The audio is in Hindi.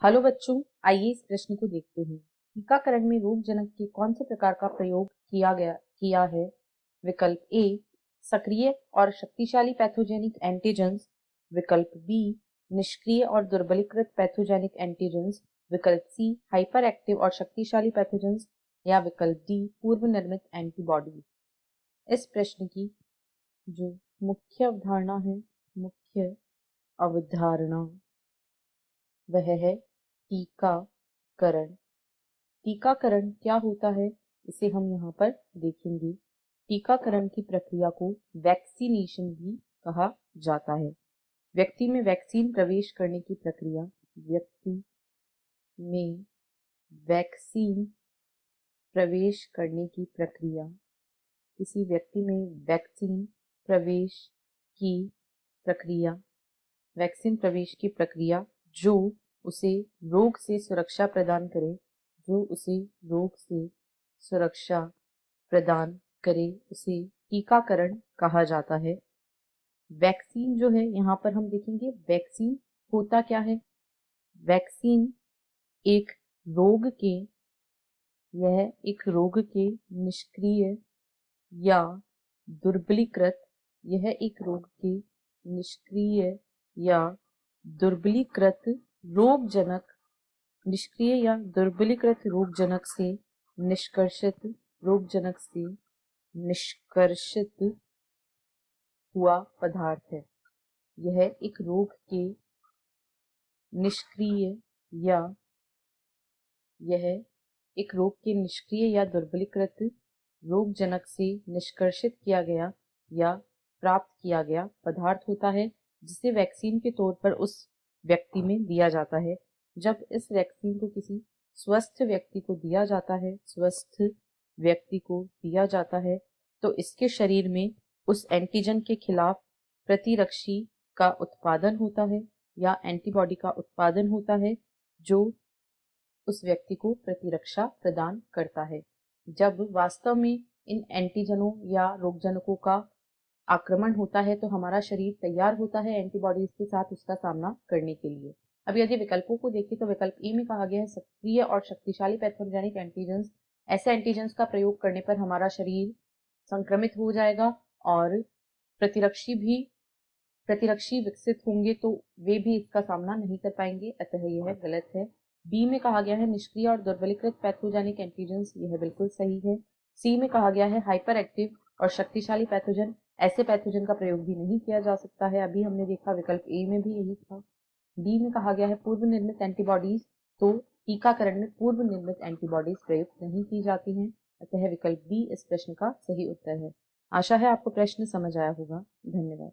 हेलो बच्चों, आइए इस प्रश्न को देखते हैं। टीकाकरण में रोगजनक के कौन से प्रकार का प्रयोग किया है? विकल्प ए सक्रिय और शक्तिशाली पैथोजेनिक एंटीजेंस, विकल्प बी निष्क्रिय और दुर्बलीकृत पैथोजेनिक एंटीजेंस, विकल्प सी हाइपर एक्टिव और शक्तिशाली पैथोजेंस, या विकल्प डी पूर्व निर्मित एंटीबॉडी। इस प्रश्न की जो मुख्य अवधारणा वह है टीकाकरण। टीकाकरण क्या होता है, इसे हम यहाँ पर देखेंगे। टीकाकरण की प्रक्रिया को वैक्सीनेशन भी कहा जाता है। व्यक्ति में वैक्सीन प्रवेश करने की प्रक्रिया व्यक्ति में वैक्सीन प्रवेश करने की प्रक्रिया किसी व्यक्ति में वैक्सीन प्रवेश की प्रक्रिया वैक्सीन प्रवेश की प्रक्रिया जो उसे रोग से सुरक्षा प्रदान करे उसे टीकाकरण कहा जाता है। वैक्सीन जो है, यहाँ पर हम देखेंगे वैक्सीन होता क्या है। वैक्सीन एक रोग के निष्क्रिय या दुर्बलीकृत रोगजनक से निष्कर्षित हुआ पदार्थ है। यह एक रोग के निष्क्रिय या दुर्बलीकृत रोगजनक से निष्कर्षित किया गया या प्राप्त किया गया पदार्थ होता है, जिसे वैक्सीन के तौर पर उस व्यक्ति में दिया जाता है। जब इस वैक्सीन को किसी स्वस्थ व्यक्ति को दिया जाता है तो इसके शरीर में उस एंटीजन के खिलाफ प्रतिरक्षी का उत्पादन होता है या एंटीबॉडी का उत्पादन होता है, जो उस व्यक्ति को प्रतिरक्षा प्रदान करता है। जब वास्तव में इन एंटीजनों या रोगजनकों का आक्रमण होता है तो हमारा शरीर तैयार होता है एंटीबॉडीज के साथ उसका सामना करने के लिए। अब यदि विकल्पों को देखें तो विकल्प ए में कहा गया है सक्रिय और शक्तिशाली पैथोजेनिक एंटीजेंस। ऐसे एंटीजेंस का प्रयोग करने पर हमारा शरीर संक्रमित हो जाएगा और प्रतिरक्षी विकसित होंगे तो वे भी इसका सामना नहीं कर पाएंगे, अतः यह गलत है। बी में कहा गया है निष्क्रिय और दुर्बलीकृत पैथोजेनिक एंटीजेंस, यह बिल्कुल सही है। सी में कहा गया है हाइपर एक्टिव और शक्तिशाली पैथोजन, ऐसे पैथोजन का प्रयोग भी नहीं किया जा सकता है, अभी हमने देखा विकल्प ए में भी यही था। डी में कहा गया है पूर्व निर्मित एंटीबॉडीज, तो टीकाकरण में पूर्व निर्मित एंटीबॉडीज प्रयुक्त नहीं की जाती हैं, अतः विकल्प बी इस प्रश्न का सही उत्तर है। आशा है आपको प्रश्न समझ आया होगा। धन्यवाद।